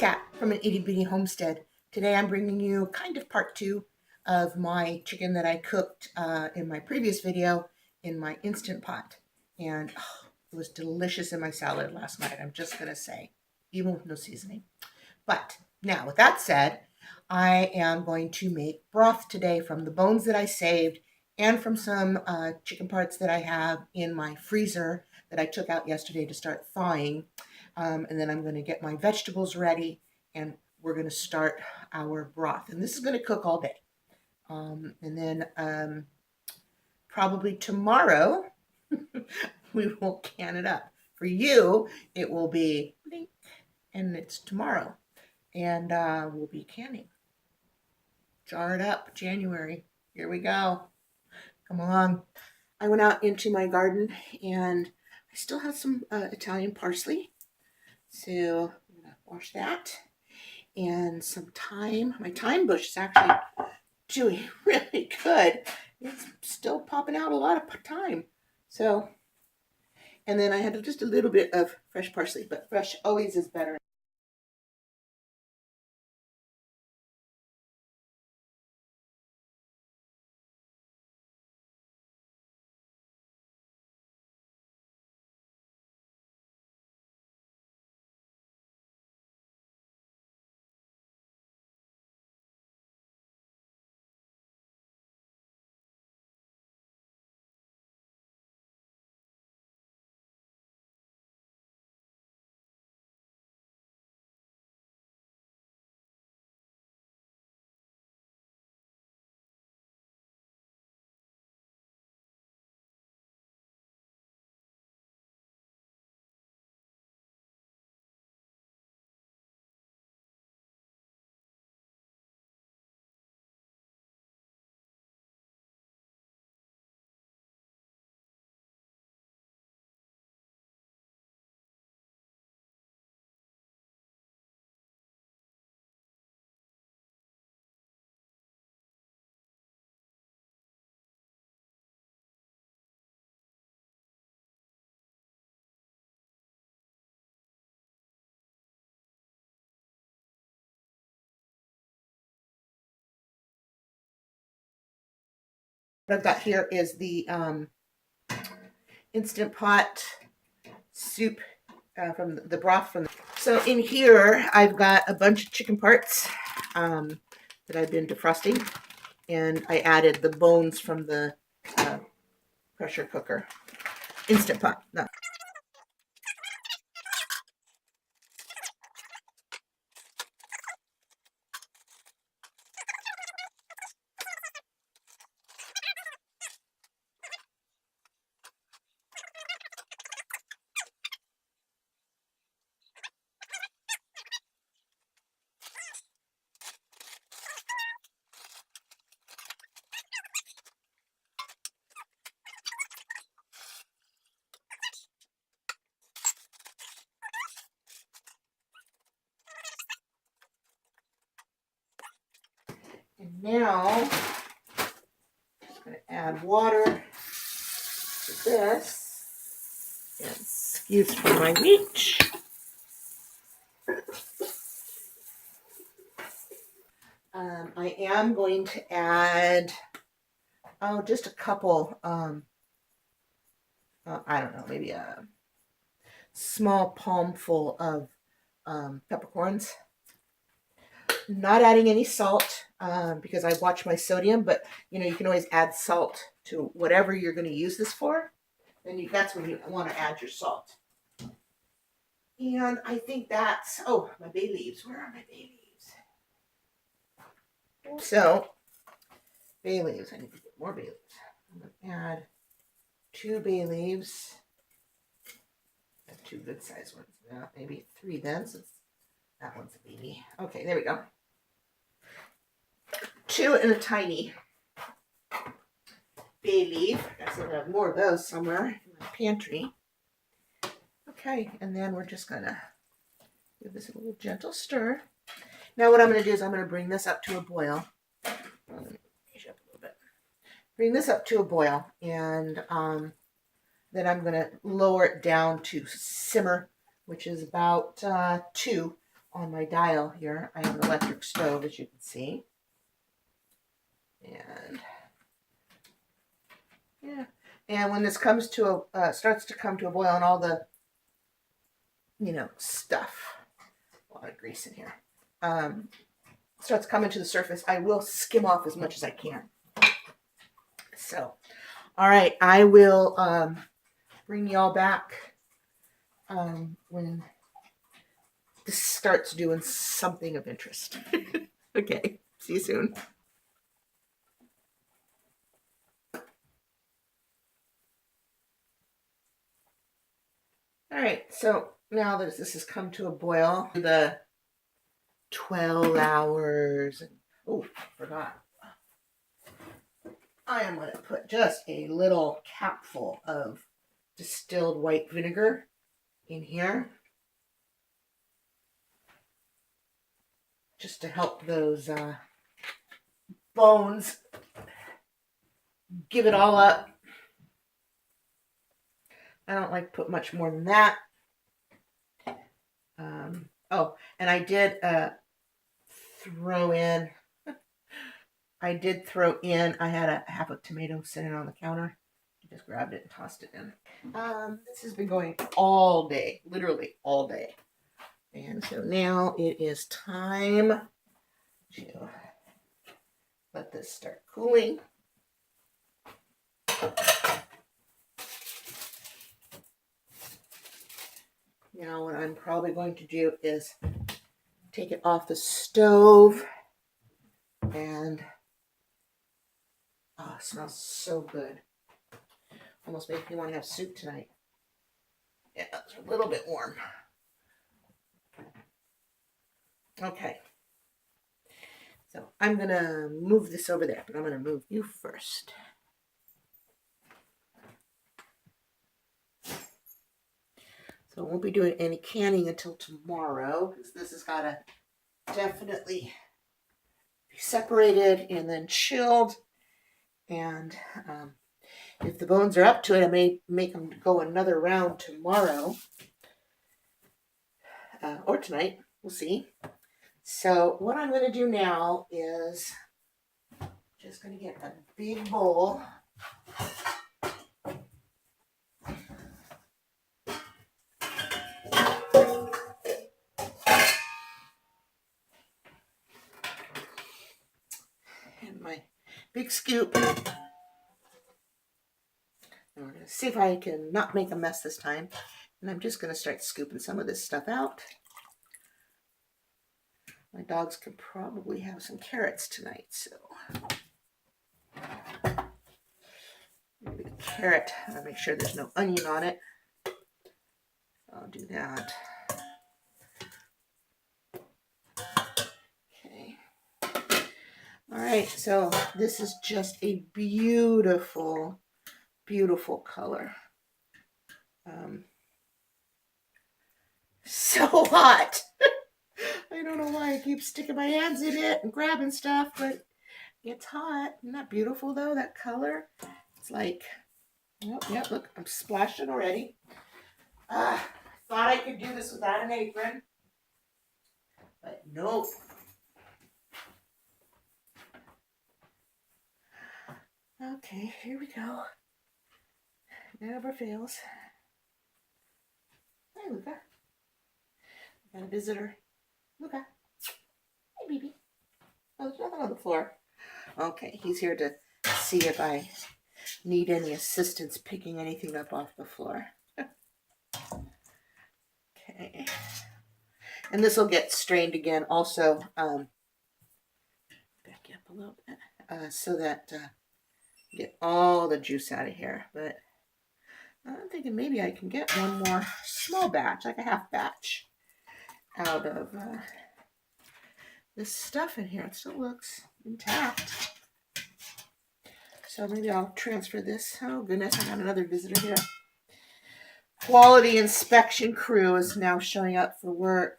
Cat from an Itty Bitty Homestead. Today I'm bringing you kind of part two of my chicken that I cooked in my previous video in my Instant Pot. And it was delicious in my salad last night, I'm just going to say, even with no seasoning. But now, with that said, I am going to make broth today from the bones that I saved and from some chicken parts that I have in my freezer that I took out yesterday to start thawing. And then I'm going to get my vegetables ready and we're going to start our broth. And this is going to cook all day. And then probably tomorrow we will can it up. For you, it will be blink, and it's tomorrow. And we'll be canning. Jar it up, January. Here we go. Come on. I went out into my garden and I still have some Italian parsley. So I'm going to wash that. And some thyme. My thyme bush is actually doing really good. It's still popping out a lot of thyme. So, and then I had just a little bit of fresh parsley, but fresh always is better. What I've got here is the Instant Pot soup from the broth from. So in here, I've got a bunch of chicken parts that I've been defrosting, and I added the bones from the pressure cooker. Instant Pot. No. And now, I'm just going to add water to this. And excuse for my reach. I am going to add, just a couple, I don't know, maybe a small palmful of peppercorns. Not adding any salt because I watch my sodium, but you can always add salt to whatever you're going to use this for. Then that's when you want to add your salt. And I think that's, my bay leaves. Where are my bay leaves? So, bay leaves. I need to get more bay leaves. I'm going to add 2 bay leaves. I have 2 good sized ones. Now, maybe 3 then, since that one's a baby. Okay, there we go. 2 and a tiny bay leaf. I guess I have more of those somewhere in my pantry. Okay, and then we're just going to give this a little gentle stir. Now what I'm going to do is I'm going to bring this up to a boil. Bring this up to a boil, and then I'm going to lower it down to simmer, which is about 2 on my dial here, I have an electric stove, as you can see. And yeah, and when this comes to a starts to come to a boil and all the stuff, a lot of grease in here, starts coming to the surface, I will skim off as much as I can. So, all right, I will bring y'all back when this starts doing something of interest. Okay, see you soon. All right, so now that this has come to a boil, the 12 hours, and oh, forgot. I am going to put just a little capful of distilled white vinegar in here, just to help those bones give it all up. I don't like to put much more than that. Oh, and I did throw in, I had a half a tomato sitting on the counter. I just grabbed it and tossed it in. This has been going all day, literally all day. And so now it is time to let this start cooling. Now what I'm probably going to do is take it off the stove, and oh, it smells so good. Almost makes me want to have soup tonight. Yeah, it's a little bit warm. Okay. So I'm going to move this over there, but I'm going to move you first. So I won't be doing any canning until tomorrow, because this has got to definitely be separated and then chilled. And if the bones are up to it, I may make them go another round tomorrow or tonight. We'll see. So what I'm going to do now is just going to get a big bowl. And my big scoop. And we're going to see if I can not make a mess this time. And I'm just going to start scooping some of this stuff out. My dogs could probably have some carrots tonight, so maybe the carrot. I'll make sure there's no onion on it. I'll do that. Okay. All right, so this is just a beautiful, beautiful color. So hot. I don't know why I keep sticking my hands in it and grabbing stuff, but it's hot. Isn't that beautiful, though, that color? It's like, oh, yeah, look, I'm splashing already. Thought I could do this without an apron, but nope. Okay, here we go. Never fails. Hi, Luca. Got a visitor. Luca. Hey, baby. Oh, there's nothing on the floor. Okay, he's here to see if I need any assistance picking anything up off the floor. Okay. And this will get strained again also, back up a little bit, so that get all the juice out of here. But I'm thinking maybe I can get one more small batch, like a half batch, out of this stuff in here. It still looks intact. So maybe I'll transfer this. Oh goodness, I got another visitor here. Quality inspection crew is now showing up for work.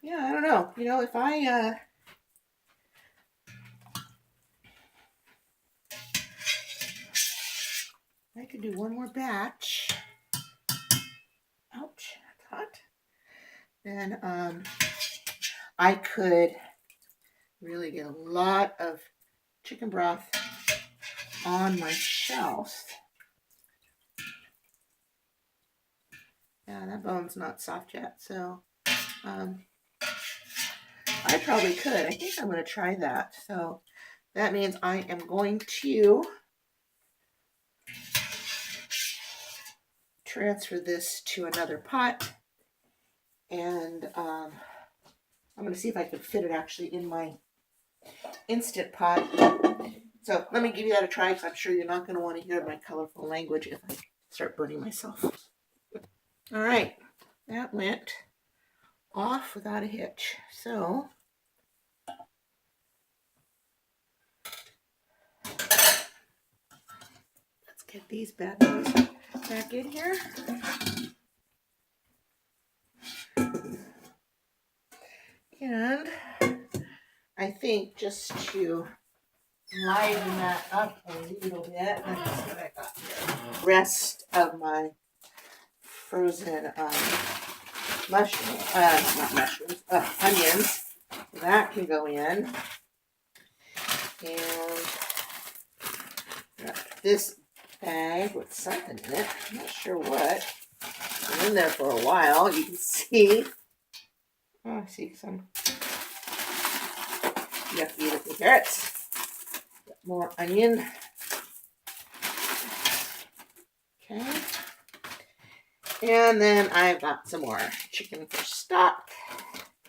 Yeah, I don't know. You know, if I I could do one more batch. Ouch, that's hot. Then I could really get a lot of chicken broth on my shelf. Yeah, that bone's not soft yet, so I probably could. I think I'm going to try that. So that means I am going to transfer this to another pot, and I'm going to see if I can fit it actually in my Instant Pot. So let me give you that a try, because I'm sure you're not going to want to hear my colorful language if I start burning myself. All right, that went off without a hitch. So let's get these bad boys back in here. And I think just to liven that up a little bit, let's see what I got here. Rest of my frozen mushrooms, not mushrooms, onions. That can go in. And got this bag with something in it. I'm not sure what. It's been in there for a while. You can see. Oh, I see some yucky looking carrots. Got more onion. Okay. And then I've got some more chicken for stock.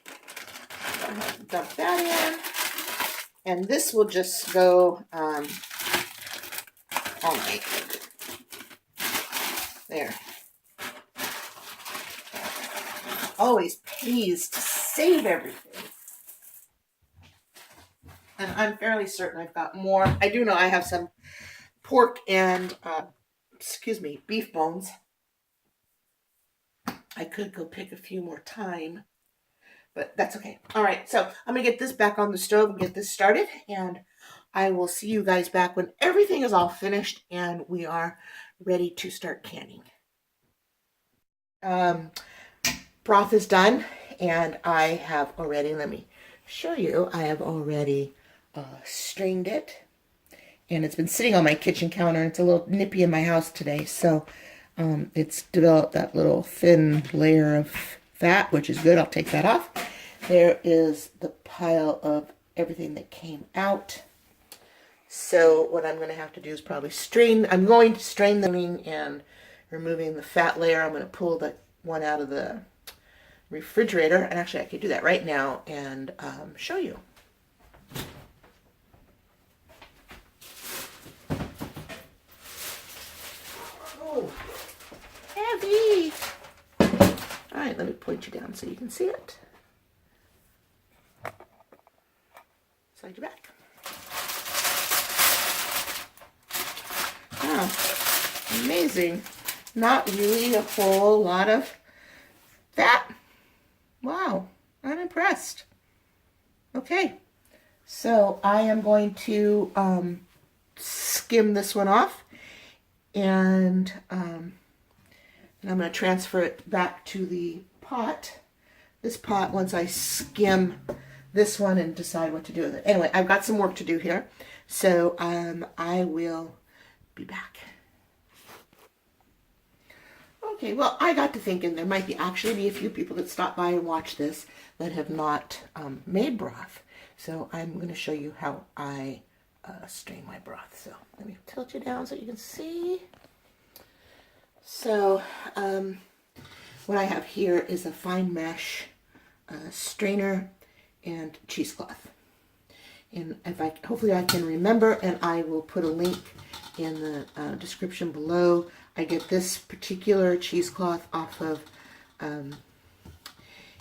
Go ahead and dump that in. And this will just go all night. There. Always pays to save everything. And I'm fairly certain I've got more. I do know I have some pork and, beef bones. I could go pick a few more time, but that's okay. All right, so I'm going to get this back on the stove and get this started, and I will see you guys back when everything is all finished and we are ready to start canning. Broth is done, and I have already, let me show you, I have already strained it, and it's been sitting on my kitchen counter. It's a little nippy in my house today, so it's developed that little thin layer of fat, which is good. I'll take that off. There is the pile of everything that came out. So what I'm going to have to do is probably strain. I'm going to strain the and removing the fat layer. I'm going to pull the one out of the refrigerator, and actually I could do that right now and show you. Oh, heavy. All right, let me point you down so you can see it. Slide you back. Wow, amazing. Not really a whole lot of fat. Wow, I'm impressed. Okay, so I am going to skim this one off, and I'm going to transfer it back to the pot. This pot, once I skim this one and decide what to do with it. Anyway, I've got some work to do here, so I will be back. Okay, well, I got to thinking there might actually be a few people that stop by and watch this that have not made broth. So I'm going to show you how I strain my broth. So let me tilt you down so you can see. So what I have here is a fine mesh strainer and cheesecloth. And hopefully I can remember, and I will put a link in the description below. I get this particular cheesecloth off of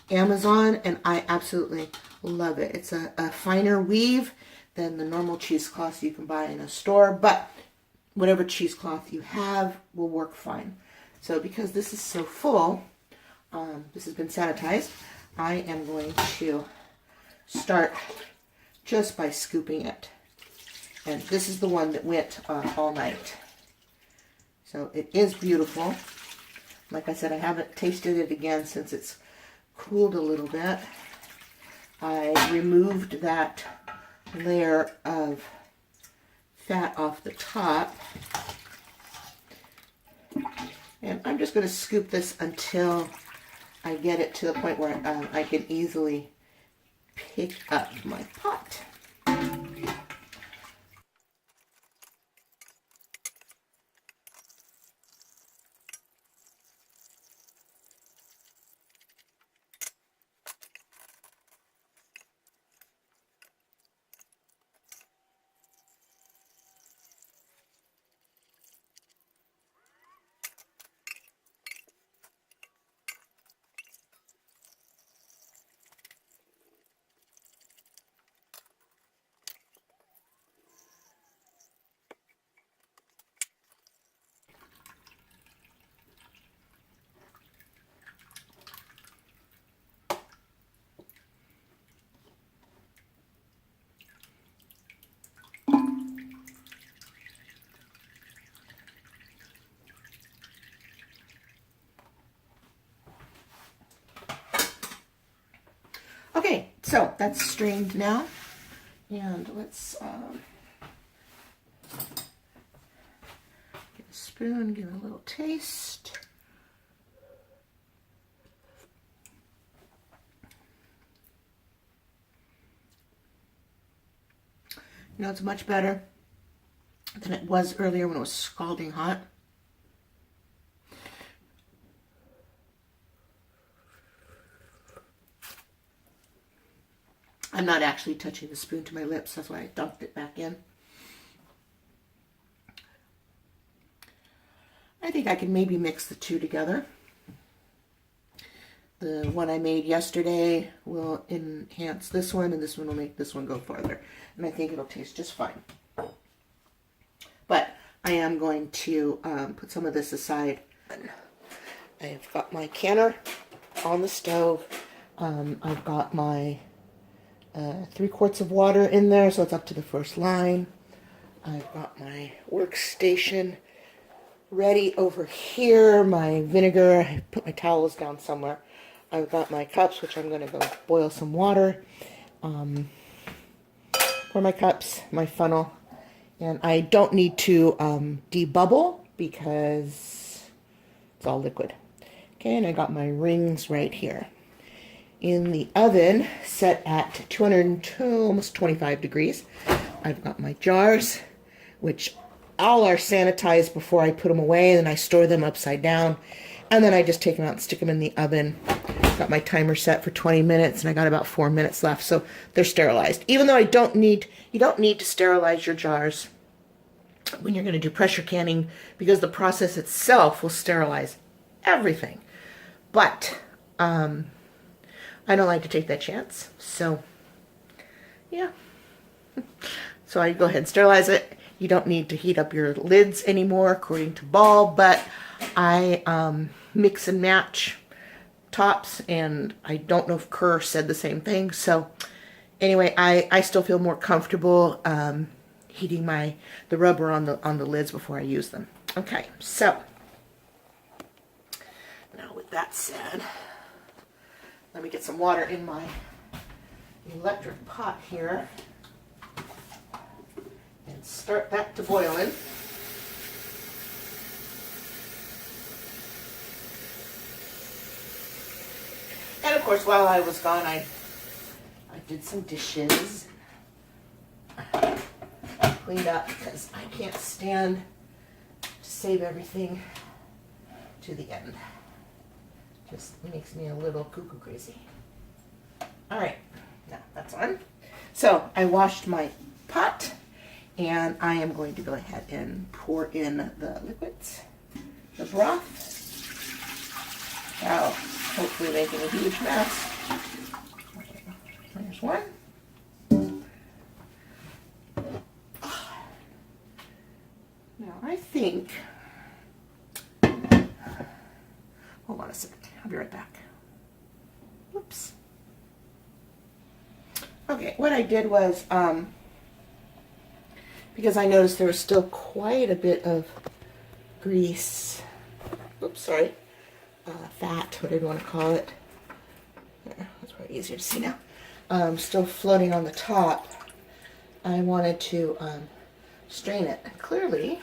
Amazon, and I absolutely love it. It's a finer weave than the normal cheesecloths you can buy in a store, but whatever cheesecloth you have will work fine. So because this is so full, this has been sanitized, I am going to start just by scooping it. And this is the one that went all night. So it is beautiful. Like I said, I haven't tasted it again since it's cooled a little bit. I removed that layer of fat off the top. And I'm just going to scoop this until I get it to the point where I can easily pick up my pot. Okay, so that's strained now, and let's get a spoon, give it a little taste. You know, it's much better than it was earlier when it was scalding hot. I'm not actually touching the spoon to my lips, that's why I dumped it back in. I think I can maybe mix the two together. The one I made yesterday will enhance this one, and this one will make this one go farther. And I think it'll taste just fine. But I am going to put some of this aside. I've got my canner on the stove. I've got my 3 quarts of water in there, so it's up to the first line. I've got my workstation ready over here. My vinegar, I put my towels down somewhere. I've got my cups, which I'm going to go boil some water. For my cups, my funnel. And I don't need to debubble because it's all liquid. Okay, and I got my rings right here. In the oven, set at 202, almost 25 degrees. I've got my jars, which all are sanitized before I put them away, and then I store them upside down. And then I just take them out and stick them in the oven. Got my timer set for 20 minutes, and I got about 4 minutes left, so they're sterilized. Even though you don't need to sterilize your jars when you're going to do pressure canning, because the process itself will sterilize everything. But I don't like to take that chance, so yeah. So I go ahead and sterilize it. You don't need to heat up your lids anymore, according to Ball, but I mix and match tops, and I don't know if Kerr said the same thing. So anyway, I still feel more comfortable heating the rubber on the lids before I use them. Okay, so now with that said, let me get some water in my electric pot here and start that to boiling. And of course, while I was gone, I did some dishes, cleaned up, because I can't stand to save everything to the end. Just makes me a little cuckoo crazy. All right, now that's on. So I washed my pot, and I am going to go ahead and pour in the liquids, the broth. Now, hopefully making a huge mess. There's one. Now I think, hold on a second, I'll be right back. Oops. Okay, what I did was, because I noticed there was still quite a bit of grease, oops, sorry, fat, what did I want to call it? There, that's probably easier to see now. Still floating on the top. I wanted to strain it. Clearly,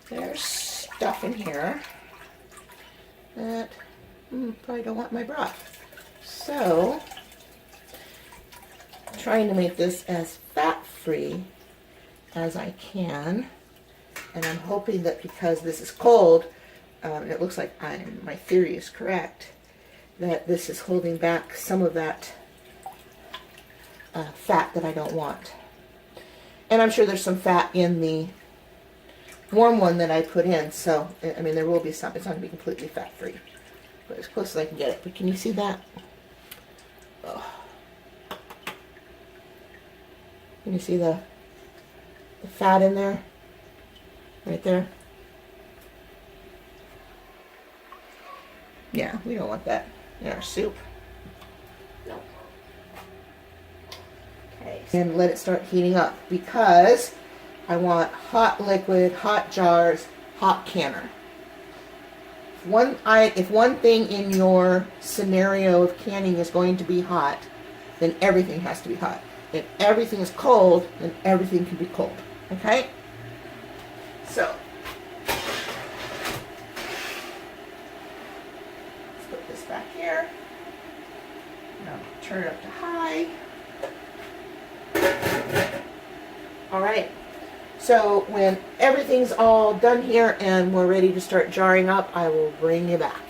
there's stuff in here that probably don't want my broth. So, I'm trying to make this as fat-free as I can. And I'm hoping that because this is cold, it looks like my theory is correct, that this is holding back some of that fat that I don't want. And I'm sure there's some fat in the warm one that I put in, so, I mean, there will be some. It's not going to be completely fat-free, but as close as I can get it. But can you see that? Oh. Can you see the fat in there? Right there? Yeah, we don't want that in our soup. No. Okay, and let it start heating up because I want hot liquid, hot jars, hot canner. If one thing in your scenario of canning is going to be hot, then everything has to be hot. If everything is cold, then everything can be cold. Okay? So, let's put this back here. Now turn it up to high. All right. So when everything's all done here and we're ready to start jarring up, I will bring you back.